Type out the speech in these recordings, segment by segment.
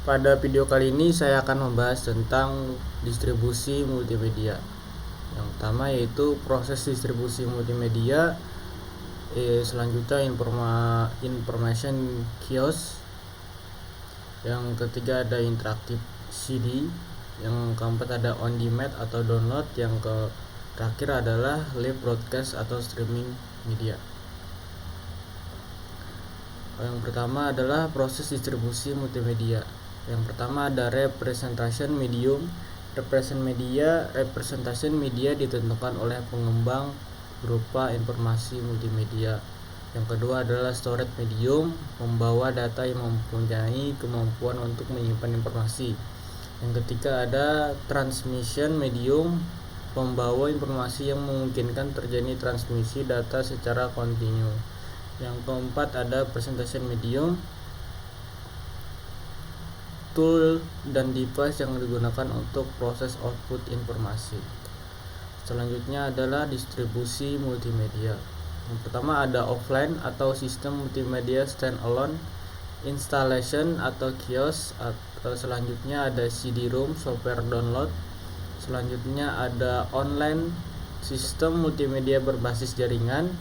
Pada video kali ini saya akan membahas tentang distribusi multimedia. Yang pertama yaitu proses distribusi multimedia. Selanjutnya information kiosk. Yang ketiga ada interaktif CD. Yang keempat ada on demand atau download. Yang terakhir adalah live broadcast atau streaming media. Yang pertama adalah proses distribusi multimedia. Yang pertama ada representation medium. Representation media ditentukan oleh pengembang berupa informasi multimedia. Yang kedua adalah storage medium, membawa data yang mempunyai kemampuan untuk menyimpan informasi. Yang ketiga ada transmission medium, membawa informasi yang memungkinkan terjadi transmisi data secara kontinu. Yang keempat ada presentation medium, tool dan device yang digunakan untuk proses output informasi. Selanjutnya adalah distribusi multimedia. Yang pertama ada offline atau sistem multimedia standalone, installation atau kiosk. Selanjutnya ada CD-ROM, software download. Selanjutnya ada online sistem multimedia berbasis jaringan,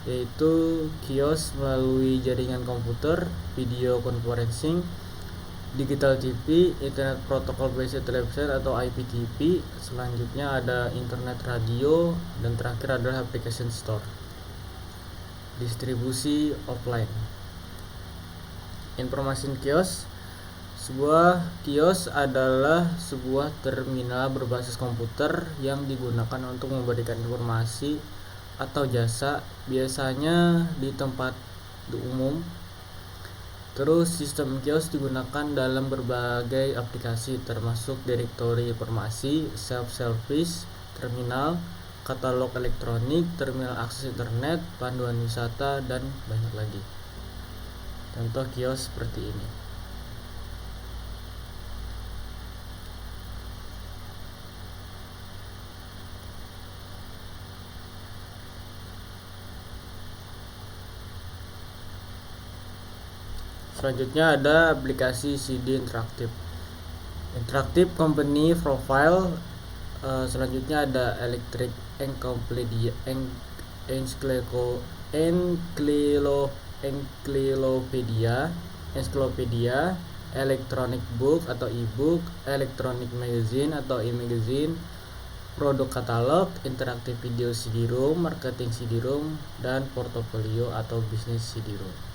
yaitu kiosk melalui jaringan komputer, video conferencing, digital TV, internet protocol based television atau IPTV. Selanjutnya ada internet radio, dan terakhir adalah application store. Distribusi offline. Information kiosk. Sebuah kios adalah sebuah terminal berbasis komputer yang digunakan untuk memberikan informasi atau jasa, biasanya di tempat umum. Terus sistem kios digunakan dalam berbagai aplikasi termasuk direktori informasi, self-service, terminal, katalog elektronik, terminal akses internet, panduan wisata, dan banyak lagi. Contoh kios seperti ini. Selanjutnya ada aplikasi CD interaktif. Interaktif company profile. Selanjutnya ada electric encyclopedia, electronic book atau e-book, electronic magazine atau e-magazine, produk katalog, interaktif video CD-ROM, marketing CD-ROM, dan portofolio atau bisnis CD-ROM.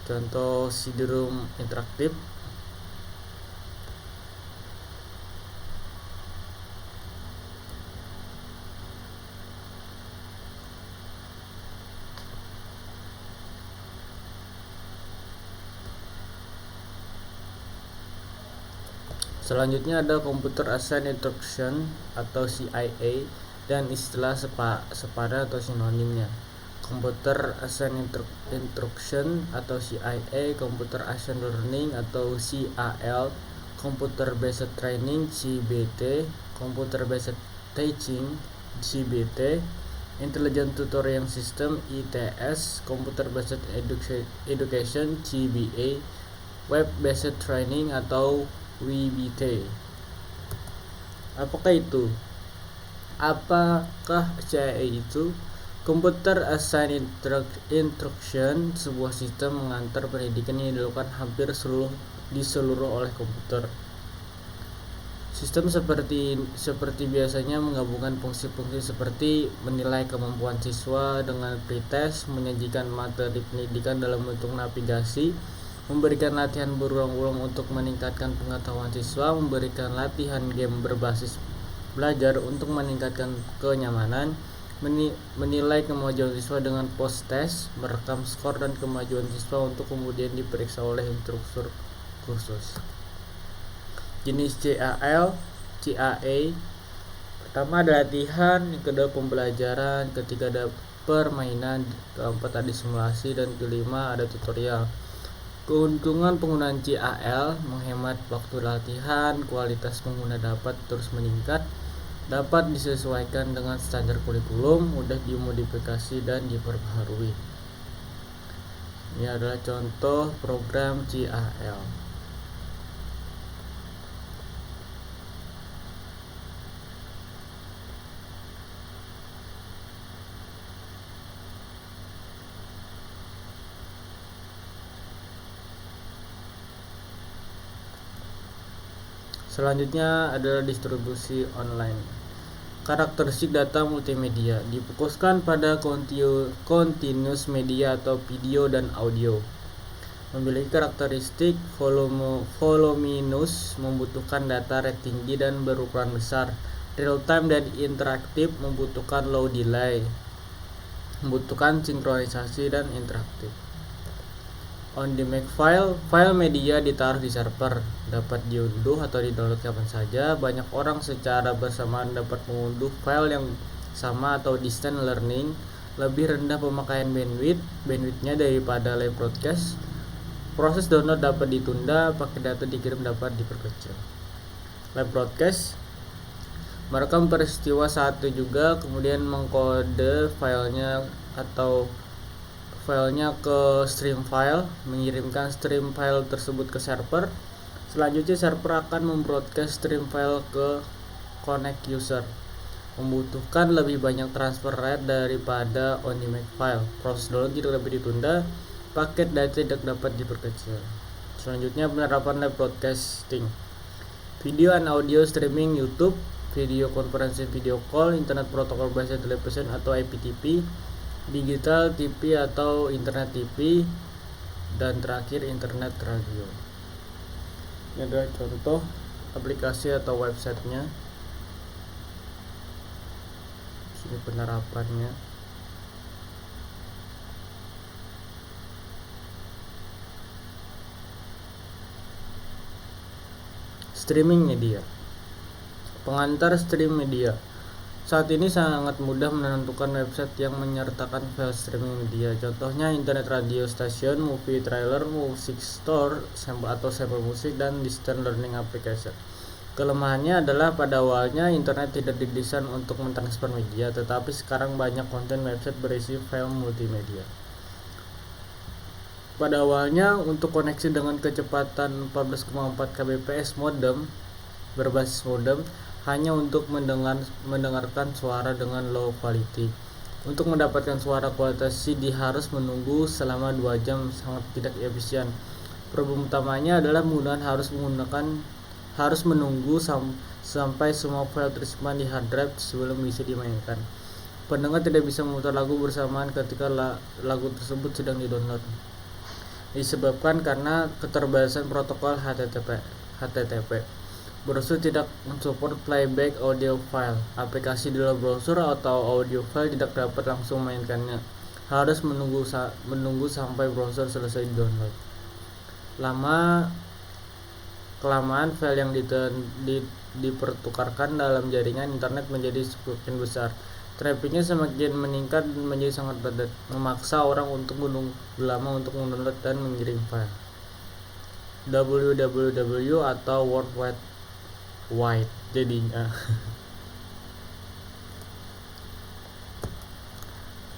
Contoh CD-ROM interaktif. Selanjutnya ada Computer Assigned Instruction atau CIA dan istilah sepadan atau sinonimnya. Computer Assigned Instruction atau CIA, Computer Assigned Learning atau CAL, Computer Based Training CBT, Computer Based Teaching CBT, Intelligent Tutoring System ITS, Computer Based Education CBA, Web Based Training atau WBT. Apakah itu? Apakah CIA itu? Computer Assigned Instruction, sebuah sistem mengantar pendidikan yang dilakukan hampir di seluruh oleh komputer. Sistem seperti biasanya menggabungkan fungsi-fungsi seperti menilai kemampuan siswa dengan pretest, menyajikan materi pendidikan dalam bentuk navigasi, memberikan latihan berulang-ulang untuk meningkatkan pengetahuan siswa, memberikan latihan game berbasis belajar untuk meningkatkan kenyamanan, menilai kemajuan siswa dengan post test, merekam skor dan kemajuan siswa untuk kemudian diperiksa oleh instruktur kursus. Jenis CAL, CAA. Pertama ada latihan, yang kedua pembelajaran, ketiga ada permainan, keempat ada simulasi, dan kelima ada tutorial. Keuntungan penggunaan CAL menghemat waktu latihan, kualitas pengguna dapat terus meningkat, dapat disesuaikan dengan standar kurikulum, mudah dimodifikasi dan diperbaharui. Ini adalah contoh program CAL. Selanjutnya adalah distribusi online. Karakteristik data multimedia difokuskan pada continuous media atau video dan audio. Memiliki karakteristik voluminous, membutuhkan data rate tinggi dan berukuran besar. Real time dan interaktif, membutuhkan low delay, membutuhkan sinkronisasi dan interaktif. On demand file media ditaruh di server, dapat diunduh atau di-download kapan saja. Banyak orang secara bersamaan dapat mengunduh file yang sama atau distance learning. Lebih rendah pemakaian bandwidth-nya daripada live broadcast. Proses download dapat ditunda, paket data dikirim dapat diperkecil. Live broadcast merekam peristiwa saat itu juga, kemudian mengkode filenya atau filenya ke stream file, mengirimkan stream file tersebut ke server. Selanjutnya server akan membroadcast stream file ke connect user. Membutuhkan lebih banyak transfer rate daripada on demand file. Proses download tidak dapat ditunda, paket data tidak dapat diperkecil. Selanjutnya penerapan live broadcasting. Video and audio streaming YouTube, video konferensi video call, internet protokol bahasa telepon atau IPTV, digital TV atau internet TV, dan terakhir internet radio. Ini adalah contoh aplikasi atau websitenya. Sini penerapannya. Streaming media. Pengantar stream media. Saat ini sangat mudah menentukan website yang menyertakan file streaming media. Contohnya internet radio station, movie trailer, music store, sampel musik, dan distance learning application. Kelemahannya adalah pada awalnya internet tidak didesain untuk mentransfer media, tetapi sekarang banyak konten website berisi file multimedia. Pada awalnya untuk koneksi dengan kecepatan 14,4 kbps berbasis modem hanya untuk mendengarkan suara dengan low quality. Untuk mendapatkan suara kualitas CD harus menunggu selama 2 jam, sangat tidak efisien. Problem utamanya adalah penggunaan harus menunggu sampai semua file tersimpan di hard drive sebelum bisa dimainkan. Pendengar tidak bisa memutar lagu bersamaan ketika lagu tersebut sedang di-download. Disebabkan karena keterbatasan protokol HTTP. Browser tidak mensupport playback audio file. Aplikasi di luar browser atau audio file tidak dapat langsung mainkannya. Harus menunggu sampai browser selesai download. Kelamaan file yang dipertukarkan dalam jaringan internet menjadi semakin besar. Trafficnya semakin meningkat menjadi sangat padat, memaksa orang untuk menunggu lama untuk mendownload dan mengirim file. www atau World Wide jadinya.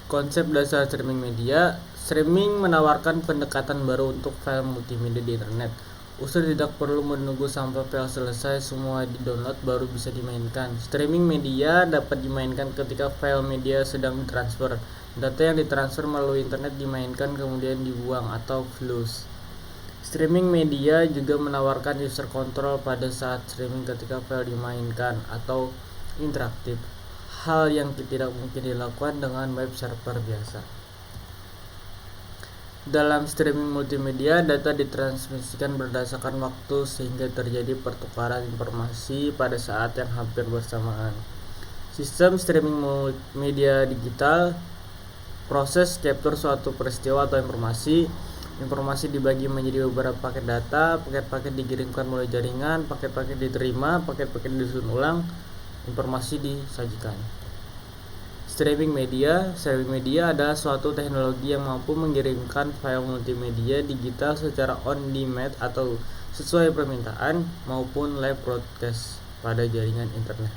Konsep dasar streaming media. Streaming menawarkan pendekatan baru untuk file multimedia di internet. User tidak perlu menunggu sampai file selesai semua di-download baru bisa dimainkan. Streaming media dapat dimainkan ketika file media sedang ditransfer. Data yang ditransfer melalui internet dimainkan kemudian dibuang atau flush. Streaming media juga menawarkan user control pada saat streaming ketika file dimainkan atau interaktif, hal yang tidak mungkin dilakukan dengan web server biasa. Dalam streaming multimedia, data ditransmisikan berdasarkan waktu sehingga terjadi pertukaran informasi pada saat yang hampir bersamaan. Sistem streaming media digital, proses capture suatu peristiwa atau informasi dibagi menjadi beberapa paket data, paket-paket dikirimkan melalui jaringan, paket-paket diterima, paket-paket disusun ulang, informasi disajikan. Streaming media adalah suatu teknologi yang mampu mengirimkan file multimedia digital secara on demand atau sesuai permintaan maupun live broadcast pada jaringan internet.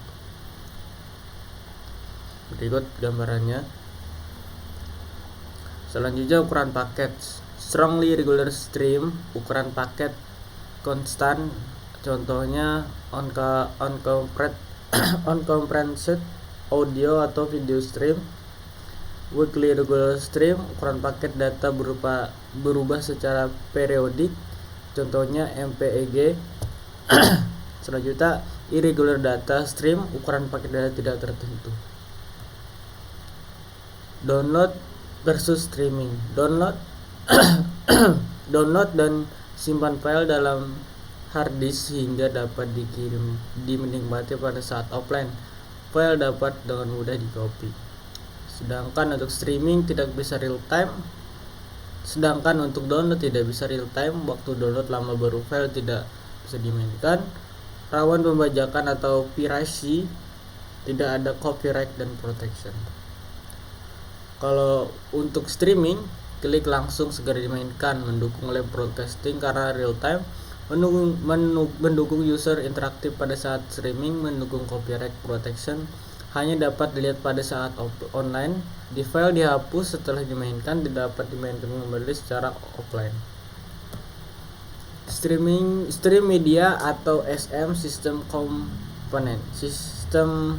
Berikut gambarannya. Selanjutnya ukuran paket. Strongly regular stream, ukuran paket konstan, contohnya uncompressed audio atau video stream. Weekly regular stream, ukuran paket data berubah secara periodik, contohnya MPEG. Selanjutnya irregular data stream, ukuran paket data tidak tertentu. Download versus streaming. Download dan simpan file dalam hard disk hingga dapat dinikmati pada saat offline. File dapat dengan mudah di-copy. Sedangkan untuk streaming tidak bisa real time. Sedangkan untuk download tidak bisa real time. Waktu download lama baru file tidak bisa dimainkan. Rawan pembajakan atau piracy. Tidak ada copyright dan protection. Kalau untuk streaming, klik langsung segera dimainkan, mendukung live broadcasting karena real time, mendukung user interaktif pada saat streaming, mendukung copyright protection, hanya dapat dilihat pada saat online. Di file dihapus setelah dimainkan, tidak dapat dimainkan kembali secara offline. Stream media atau SM System Component. Sistem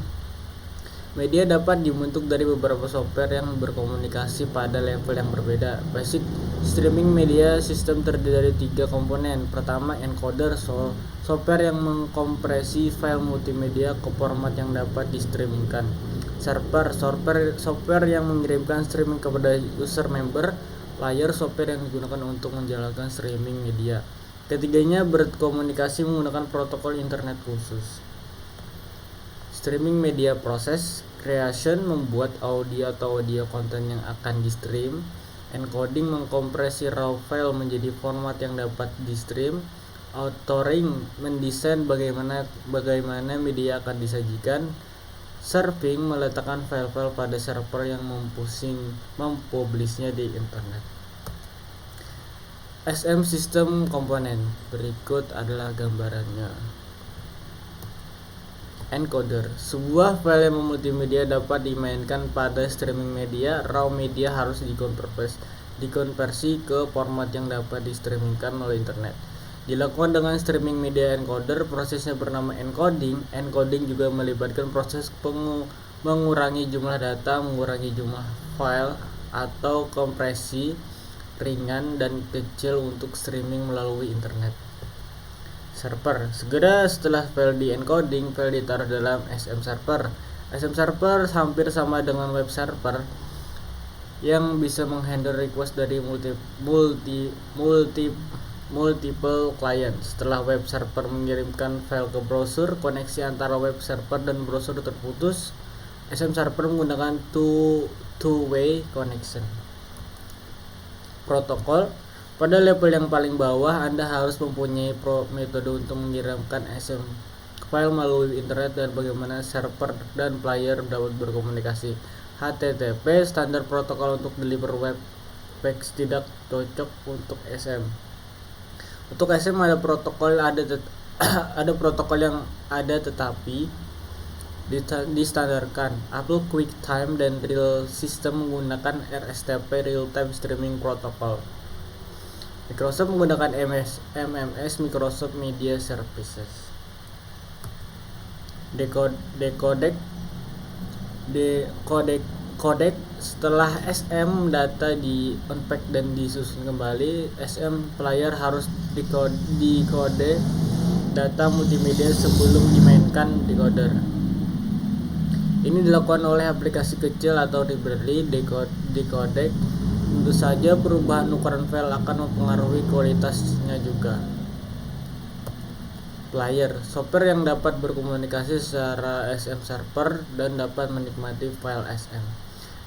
media dapat dibentuk dari beberapa software yang berkomunikasi pada level yang berbeda. Basic streaming media system terdiri dari 3 komponen. Pertama, encoder, software yang mengkompresi file multimedia ke format yang dapat distreamingkan. Server, software yang mengirimkan streaming kepada user member. Player, software yang digunakan untuk menjalankan streaming media. Ketiganya berkomunikasi menggunakan protokol internet khusus. Streaming media proses, creation membuat audio atau audio konten yang akan di-stream, encoding mengkompresi raw file menjadi format yang dapat di-stream, authoring mendesain bagaimana media akan disajikan, serving meletakkan file-file pada server yang mempublishnya di internet. SM System Component, berikut adalah gambarannya. Encoder, sebuah file yang multimedia dapat dimainkan pada streaming media. Raw media harus dikonversi ke format yang dapat distreamingkan oleh internet. Dilakukan dengan streaming media encoder. Prosesnya bernama encoding. Encoding juga melibatkan proses mengurangi jumlah data, mengurangi jumlah file atau kompresi ringan dan kecil untuk streaming melalui internet. Server, segera setelah file di encoding, file ditaruh dalam SM server. SM server hampir sama dengan web server yang bisa menghandle request dari multiple client. Setelah web server mengirimkan file ke browser, koneksi antara web server dan browser terputus. SM server menggunakan two-way connection. Protokol, pada level yang paling bawah, Anda harus mempunyai metode untuk mengirimkan SM file melalui internet dan bagaimana server dan player dapat berkomunikasi. HTTP, standar protokol untuk deliver web page, tidak cocok untuk SM. Untuk SM ada protokol yang ada tetapi distandarkan. Apple QuickTime dan Real System menggunakan RSTP, Real Time Streaming Protocol. Microsoft menggunakan MMS, Microsoft Media Services. Codec, setelah SM data di unpack dan disusun kembali, SM player harus decode data multimedia sebelum dimainkan decoder. Ini dilakukan oleh aplikasi kecil atau library decodec. Tentu saja perubahan ukuran file akan mempengaruhi kualitasnya juga. Player, software yang dapat berkomunikasi secara SM server dan dapat menikmati file SM.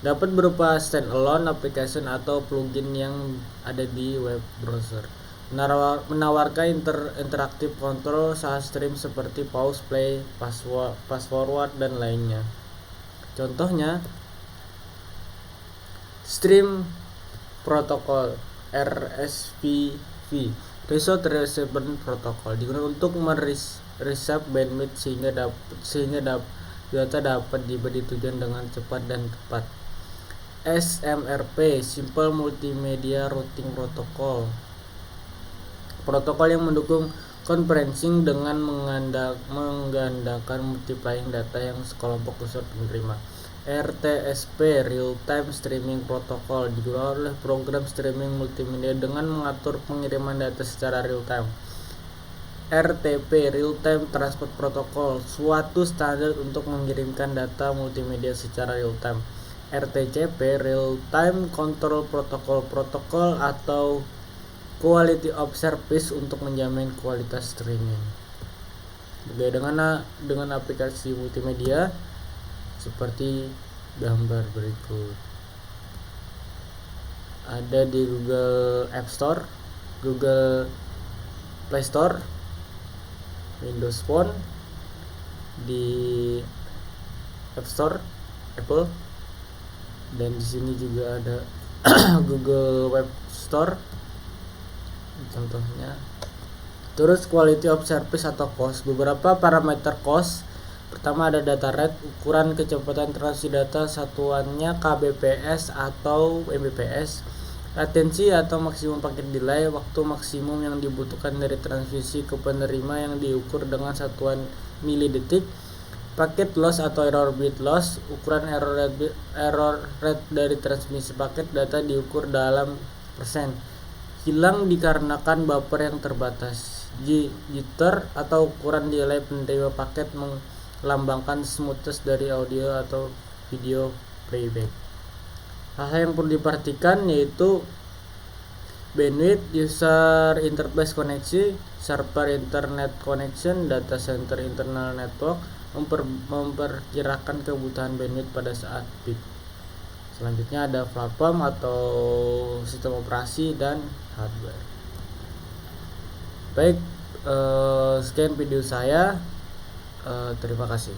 Dapat berupa standalone application atau plugin yang ada di web browser. Menawarkan interaktif control saat stream seperti pause, play, fast forward, dan lainnya. Contohnya, Stream Protocol RSVP, Resource Reservation Protocol, digunakan untuk mereserve bandwidth sehingga data dapat diberi tujuan dengan cepat dan tepat. SMRP, Simple Multimedia Routing Protocol. Protokol yang mendukung conferencing dengan menggandakan multiplying data yang sekelompok unsur penerima. RTSP, Real Time Streaming Protocol, digunakan oleh program streaming multimedia dengan mengatur pengiriman data secara real time. RTP, Real Time Transport Protocol, suatu standar untuk mengirimkan data multimedia secara real time. RTCP, Real Time Control Protocol, protokol atau quality of service untuk menjamin kualitas streaming. Bagaimana dengan aplikasi multimedia seperti gambar berikut? Ada di Google App Store, Google Play Store, Windows Phone, di App Store Apple, dan di sini juga ada Google Web Store contohnya. Terus quality of service atau cost. Beberapa parameter cost. Pertama ada data rate, ukuran kecepatan transaksi data, satuannya kbps atau mbps. Latensi atau maksimum paket delay, waktu maksimum yang dibutuhkan dari transmisi ke penerima yang diukur dengan satuan milidetik. Paket loss atau error bit loss, ukuran error rate dari transmisi paket, data diukur dalam persen. Hilang dikarenakan buffer yang terbatas. Jitter atau ukuran delay penerima paket melambangkan smoothness dari audio atau video playback. Hal yang perlu diperhatikan yaitu bandwidth, user interface koneksi, server internet connection, data center internal network, memperkirakan kebutuhan bandwidth pada saat peak. Selanjutnya ada platform atau sistem operasi dan hardware. Baik, sekian video saya. Terima kasih.